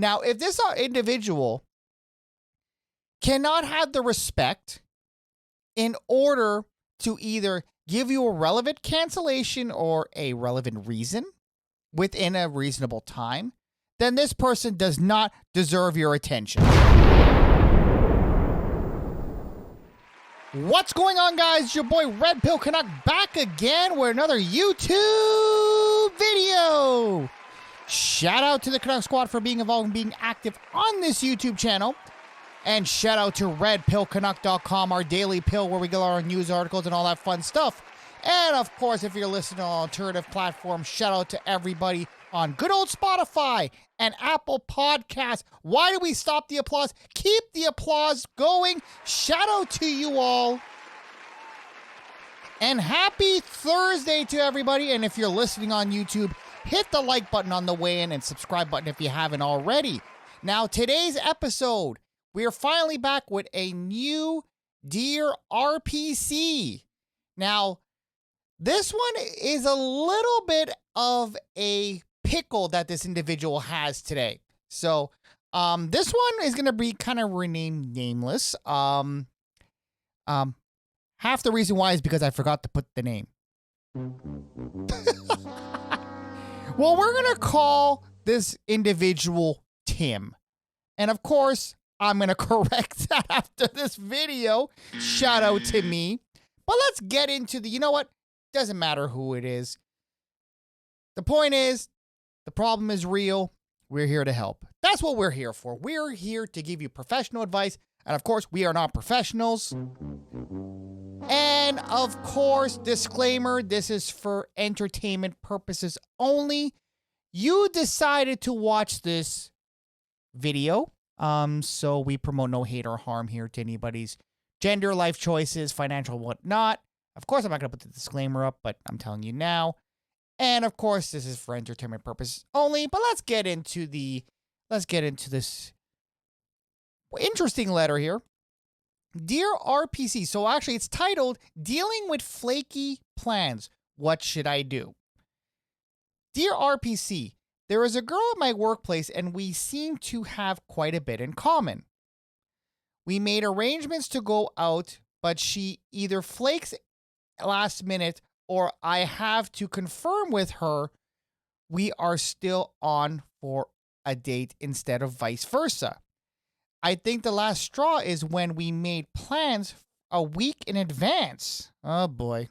Now, if this individual cannot have the respect in order to either give you a relevant cancellation or a relevant reason within a reasonable time, then this person does not deserve your attention. What's going on, guys? It's your boy RedpillCanuck back again with another YouTube video. Shout out to the Canuck Squad for being involved and being active on this YouTube channel. And shout out to RedpillCanuck.com, our daily pill where we get our news articles and all that fun stuff. And of course, if you're listening on alternative platforms, shout out to everybody on good old Spotify and Apple Podcasts. Why do we stop the applause? Keep the applause going. Shout out to you all. And happy Thursday to everybody. And if you're listening on YouTube, hit the like button on the way in and subscribe button if you haven't already. Now, today's episode, we are finally back with a new Dear RPC. Now, this one is a little bit of a pickle that this individual has today. So, this one is going to be kind of renamed nameless. Half the reason why is because I forgot to put the name. Well, we're going to call this individual Tim. And of course, I'm going to correct that after this video. Shout out to me. But let's get into you know what? Doesn't matter who it is. The point is, the problem is real. We're here to help. That's what we're here for. We're here to give you professional advice. And of course, we are not professionals. And of course, disclaimer, this is for entertainment purposes only. You decided to watch this video. So we promote no hate or harm here to anybody's gender, life choices, financial, whatnot. Of course, I'm not going to put the disclaimer up, but I'm telling you now. And of course, this is for entertainment purposes only. But let's get into this interesting letter here. Dear RPC. So actually, it's titled Dealing with Flaky Plans. What should I do? Dear RPC, there is a girl at my workplace and we seem to have quite a bit in common. We made arrangements to go out, but she either flakes last minute or I have to confirm with her we are still on for a date instead of vice versa. I think the last straw is when we made plans a week in advance. Oh boy.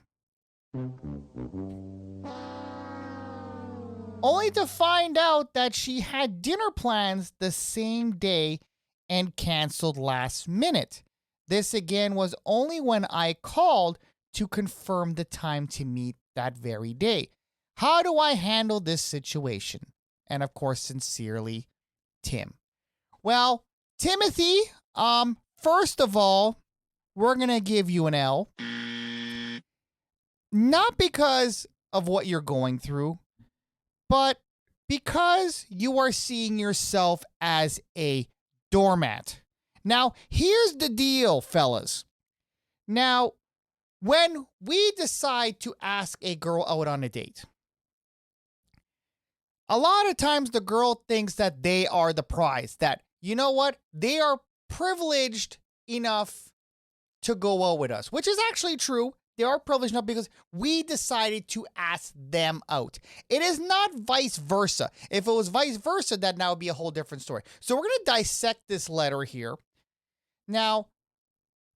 Only to find out that she had dinner plans the same day and canceled last minute. This again was only when I called to confirm the time to meet that very day. How do I handle this situation? And of course, sincerely, Tim. Well, Timothy, first of all, we're going to give you an L. Not because of what you're going through, but because you are seeing yourself as a doormat. Now, here's the deal, fellas. Now, when we decide to ask a girl out on a date, a lot of times the girl thinks that they are the prize, that, you know what, they are privileged enough to go out with us, which is actually true. They are privileged enough because we decided to ask them out. It is not vice versa. If it was vice versa, that now would be a whole different story. So we're going to dissect this letter here. Now,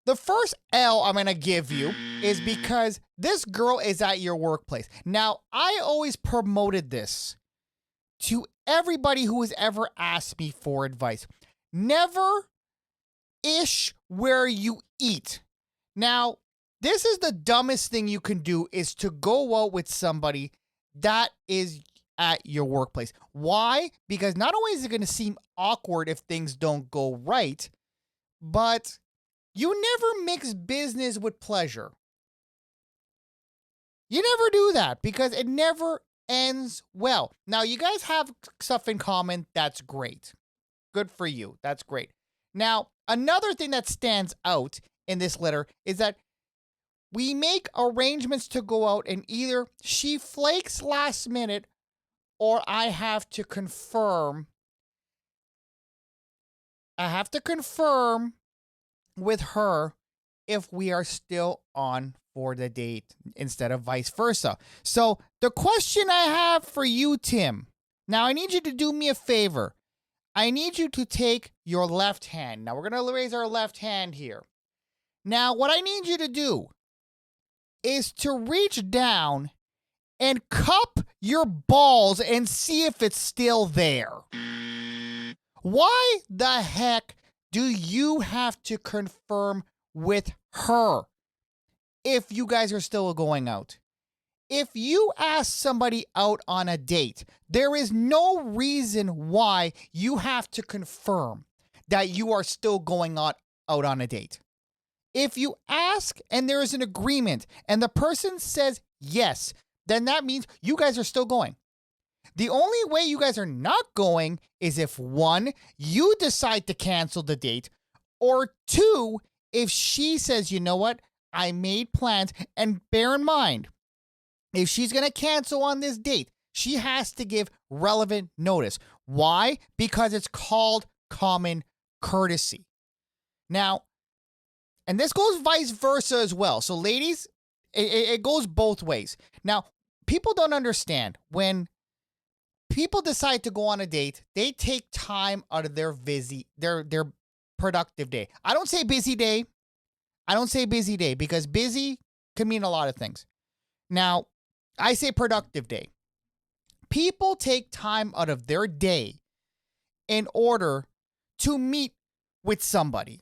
the first L I'm going to give you is because this girl is at your workplace. Now, I always promoted this to everybody who has ever asked me for advice. Never ish where you eat. Now, this is the dumbest thing you can do, is to go out with somebody that is at your workplace. Why? Because not only is it going to seem awkward if things don't go right, but you never mix business with pleasure. You never do that because it never ends well. Now, you guys have stuff in common. That's great. Good for you. That's great. Now, another thing that stands out in this letter is that we make arrangements to go out and either she flakes last minute or I have to confirm I have to confirm with her if we are still on for the date instead of vice versa. So the question I have for you, Tim, now I need you to do me a favor. I need you to take your left hand. Now we're going to raise our left hand here. Now what I need you to do is to reach down and cup your balls and see if it's still there. Why the heck do you have to confirm with her if you guys are still going out? If you ask somebody out on a date, there is no reason why you have to confirm that you are still going out on a date. If you ask and there is an agreement and the person says yes, then that means you guys are still going. The only way you guys are not going is if, one, you decide to cancel the date, or two, if she says, you know what, I made plans. And bear in mind, if she's going to cancel on this date, she has to give relevant notice. Why? Because it's called common courtesy. Now, and this goes vice versa as well. So ladies, it goes both ways. Now, people don't understand when people decide to go on a date, they take time out of their productive day. I don't say busy day. I don't say busy day because busy can mean a lot of things. Now, I say productive day. People take time out of their day in order to meet with somebody.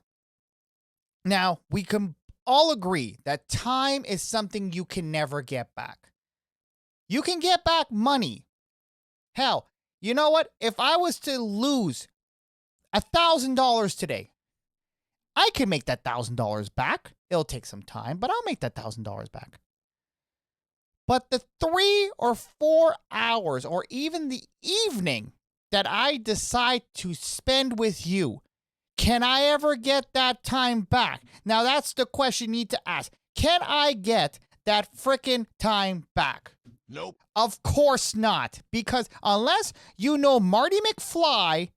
Now, we can all agree that time is something you can never get back. You can get back money. Hell, you know what? If I was to lose $1,000 today, I can make that $1,000 back. It'll take some time, but I'll make that $1,000 back. But the 3 or 4 hours or even the evening that I decide to spend with you, can I ever get that time back? Now that's the question you need to ask. Can I get that frickin' time back? Nope. Of course not. Because unless you know Marty McFly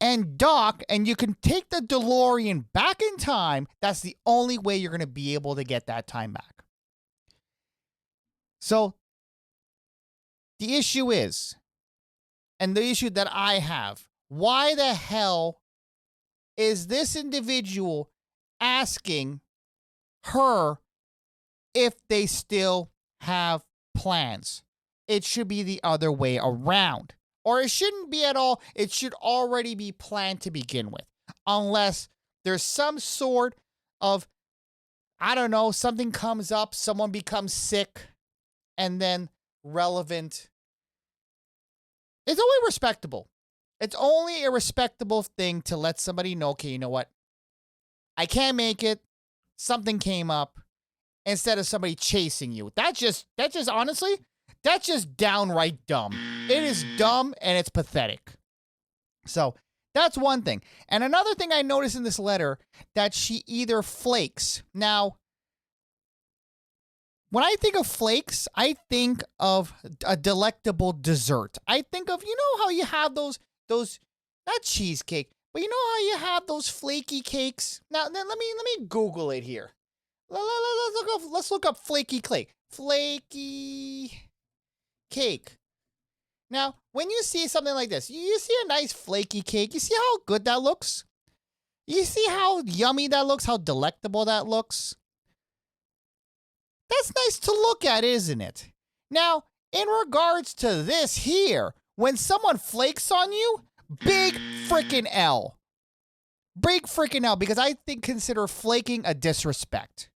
and Doc and you can take the DeLorean back in time, that's the only way you're going to be able to get that time back. So the issue is, and the issue that I have, why the hell is this individual asking her if they still have plans? It should be the other way around. Or it shouldn't be at all. It should already be planned to begin with. Unless there's some sort of, I don't know, something comes up, someone becomes sick, and then relevant. It's only respectable. It's only a respectable thing to let somebody know, okay, you know what? I can't make it. Something came up. Instead of somebody chasing you. That's just honestly, that's just downright dumb. It is dumb and it's pathetic. So that's one thing. And another thing I noticed in this letter, that she either flakes. Now, when I think of flakes, I think of a delectable dessert. I think of, you know how you have those, not cheesecake, but you know how you have those flaky cakes? Now, then let me Google it here. Let's look up flaky cake. Flaky cake. Now, when you see something like this, you see a nice flaky cake. You see how good that looks? You see how yummy that looks? How delectable that looks? That's nice to look at, isn't it? Now, in regards to this here, when someone flakes on you, big freaking L. Big freaking L, because I consider flaking a disrespect.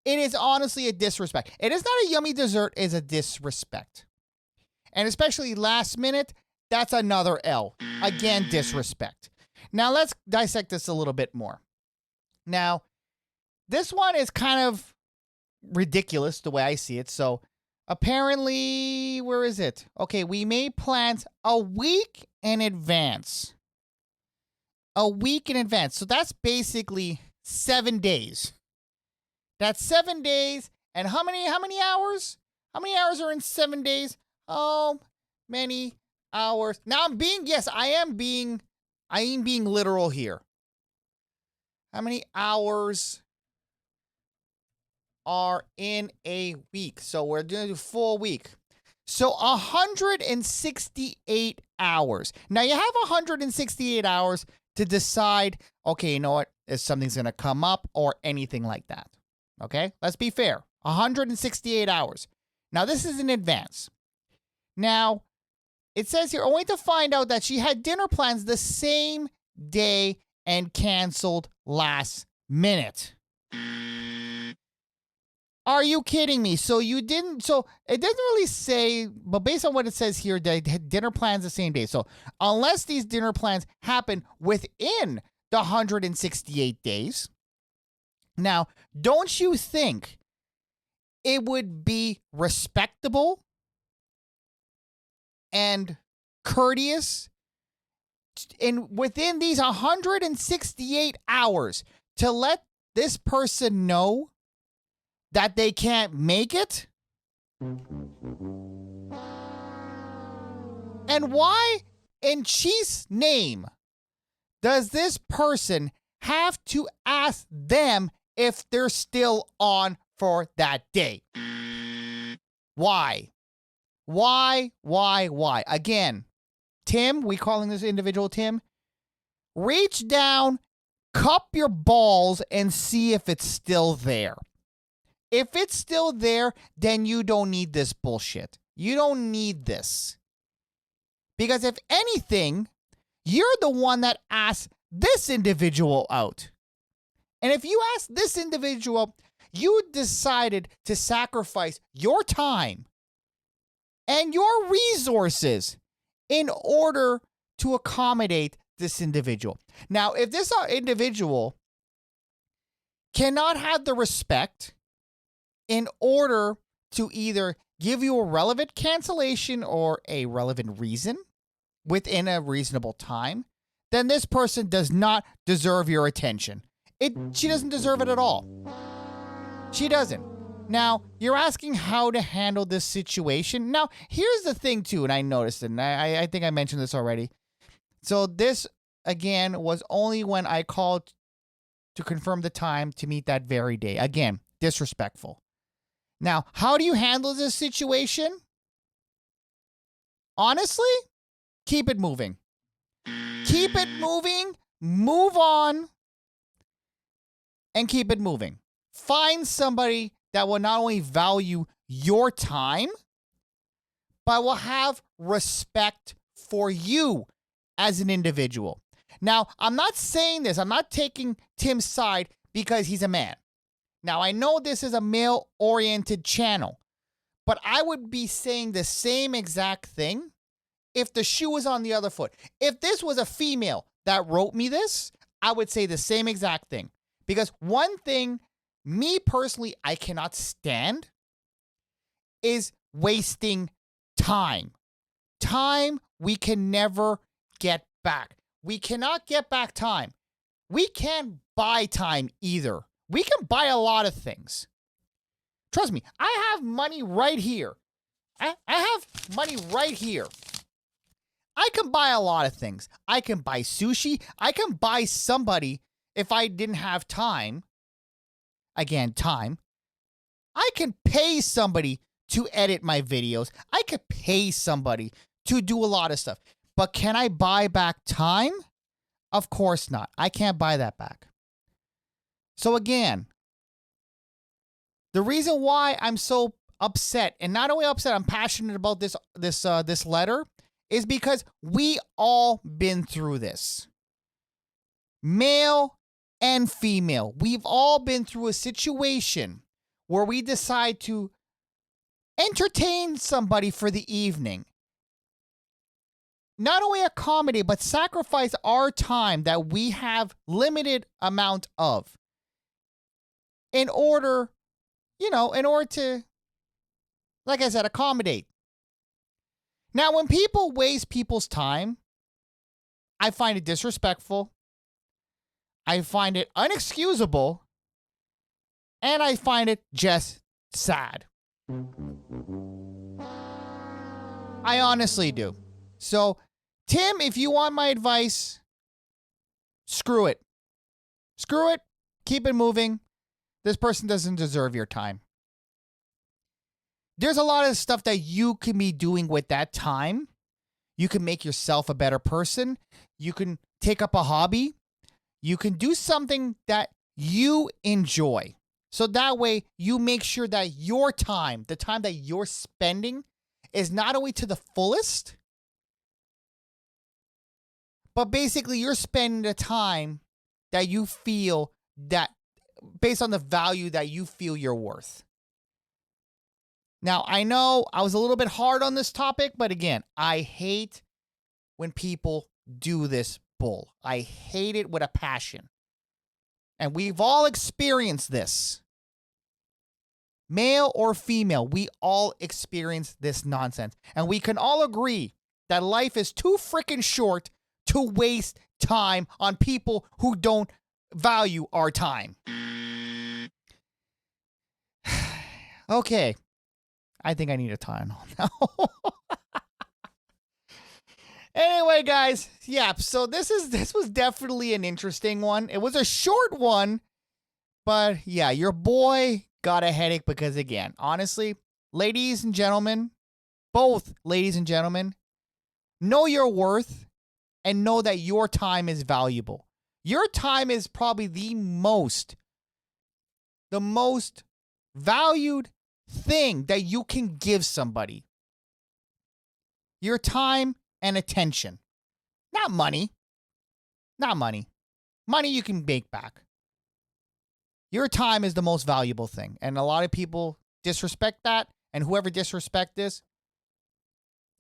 It is honestly a disrespect. It is not a yummy dessert, it's a disrespect. And especially last minute, that's another L. Again, disrespect. Now let's dissect this a little bit more. Now, this one is kind of ridiculous the way I see it. So apparently, where is it? Okay, we made plans a week in advance. A week in advance. So that's basically 7 days. That's 7 days. And how many hours? How many hours are in 7 days? Oh, many hours. Now I am being I am being literal here. How many hours are in a week? So we're doing a full week. So 168 hours. Now you have 168 hours to decide, okay, you know what, if something's going to come up or anything like that. Okay, let's be fair. 168 hours. Now this is in advance. Now, it says here only to find out that she had dinner plans the same day and canceled last minute. Are you kidding me? So it doesn't really say, but based on what it says here, they had dinner plans the same day. So unless these dinner plans happen within the 168 days, now, don't you think it would be respectable and courteous within these 168 hours to let this person know that they can't make it? And why in Chief's name does this person have to ask them if they're still on for that day? Why? Why? Again, Tim, we calling this individual Tim, reach down, cup your balls, and see if it's still there. If it's still there, then you don't need this bullshit. You don't need this. Because if anything, you're the one that asked this individual out. And if you ask this individual, you decided to sacrifice your time and your resources in order to accommodate this individual. Now, if this individual cannot have the respect in order to either give you a relevant cancellation or a relevant reason within a reasonable time, then this person does not deserve your attention. She doesn't deserve it at all. She doesn't. Now, you're asking how to handle this situation. Now, here's the thing, too, and I noticed it, and I think I mentioned this already. So this, again, was only when I called to confirm the time to meet that very day. Again, disrespectful. Now, how do you handle this situation? Honestly, keep it moving. Keep it moving, move on, and keep it moving. Find somebody that will not only value your time, but will have respect for you as an individual. Now, I'm not saying this, I'm not taking Tim's side because he's a man. Now, I know this is a male-oriented channel, but I would be saying the same exact thing if the shoe was on the other foot. If this was a female that wrote me this, I would say the same exact thing. Because one thing, me personally, I cannot stand is wasting time. Time we can never get back. We cannot get back time. We can't buy time either. We can buy a lot of things. Trust me, I have money right here. I have money right here. I can buy a lot of things. I can buy sushi. I can buy somebody if I didn't have time. Again, time. I can pay somebody to edit my videos. I could pay somebody to do a lot of stuff. But can I buy back time? Of course not. I can't buy that back. So again, the reason why I'm so upset, and not only upset, I'm passionate about this letter, is because we all been through this. Male and female, we've all been through a situation where we decide to entertain somebody for the evening. Not only accommodate, but sacrifice our time that we have limited amount of in order to, like I said, accommodate. Now, when people waste people's time, I find it disrespectful. I find it unexcusable. And I find it just sad. I honestly do. So, Tim, if you want my advice, Screw it. Screw it. Keep it moving. This person doesn't deserve your time. There's a lot of stuff that you can be doing with that time. You can make yourself a better person. You can take up a hobby. You can do something that you enjoy. So that way you make sure that your time, the time that you're spending, is not only to the fullest, but basically you're spending the time that you feel that based on the value that you feel you're worth. Now, I know I was a little bit hard on this topic, but again, I hate when people do this bull. I hate it with a passion. And we've all experienced this. Male or female, we all experience this nonsense. And we can all agree that life is too freaking short to waste time on people who don't value our time. Okay. I think I need a Tylenol now. Anyway, guys, yeah, so this was definitely an interesting one. It was a short one, but yeah, your boy got a headache because, again, honestly, ladies and gentlemen, both ladies and gentlemen, know your worth and know that your time is valuable. Your time is probably the most valued thing that you can give somebody. Your time and attention. Not money. Not money. Money you can make back. Your time is the most valuable thing. And a lot of people disrespect that. And whoever disrespect this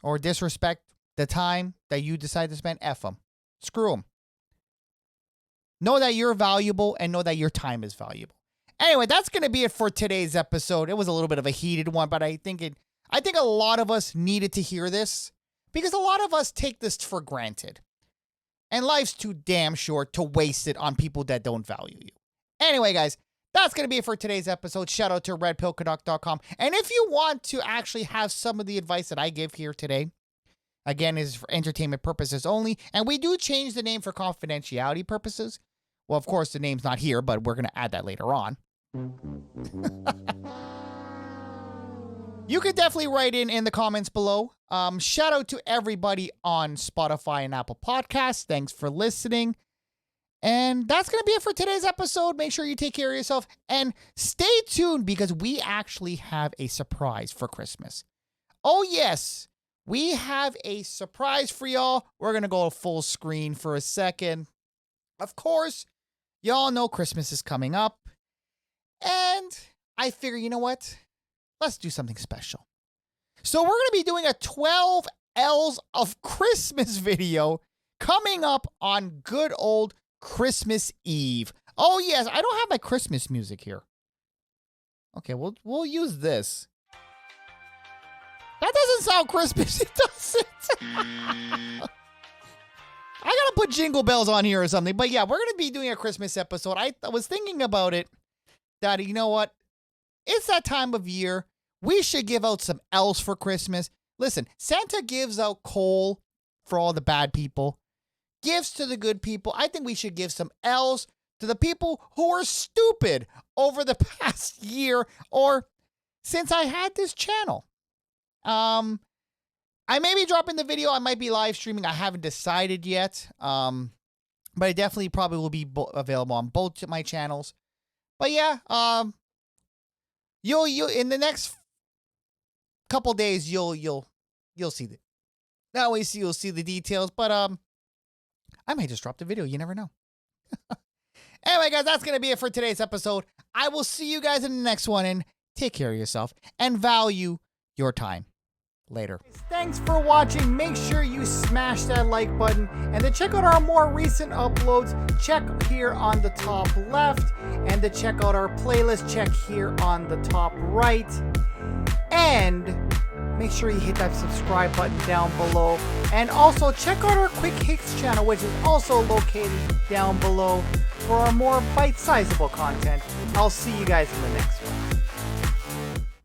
or disrespect the time that you decide to spend, F them. Screw them. Know that you're valuable and know that your time is valuable. Anyway, that's going to be it for today's episode. It was a little bit of a heated one, but I think a lot of us needed to hear this because a lot of us take this for granted. And life's too damn short to waste it on people that don't value you. Anyway, guys, that's going to be it for today's episode. Shout out to RedpillCanuck.com. And if you want to actually have some of the advice that I give here today, again, is for entertainment purposes only. And we do change the name for confidentiality purposes. Well, of course, the name's not here, but we're going to add that later on. You could definitely write in the comments below. Shout out to everybody on Spotify and Apple Podcasts. Thanks for listening. And that's going to be it for today's episode. Make sure you take care of yourself and stay tuned because we actually have a surprise for Christmas. Oh, yes. We have a surprise for y'all. We're going to go full screen for a second. Of course, y'all know Christmas is coming up. And I figure, you know what? Let's do something special. So we're going to be doing a 12 L's of Christmas video coming up on good old Christmas Eve. Oh, yes. I don't have my Christmas music here. Okay, we'll use this. That doesn't sound Christmas. It doesn't. I gotta put jingle bells on here or something. But yeah, we're going to be doing a Christmas episode. I was thinking about it. That, you know what? It's that time of year. We should give out some L's for Christmas. Listen, Santa gives out coal for all the bad people. Gifts to the good people. I think we should give some L's to the people who are stupid over the past year or since I had this channel. I may be dropping the video. I might be live streaming. I haven't decided yet. But I definitely probably will be available on both my channels. But yeah, you'll in the next couple days you'll see it. Not always you'll see the details, but I might just drop the video. You never know. Anyway, guys, that's gonna be it for today's episode. I will see you guys in the next one, and take care of yourself and value your time. Later. Thanks for watching. Make sure you smash that like button. And to check out our more recent uploads, check here on the top left. And to check out our playlist, check here on the top right. And make sure you hit that subscribe button down below. And also check out our Quick Hits channel, which is also located down below for our more bite-sizable content. I'll see you guys in the next one.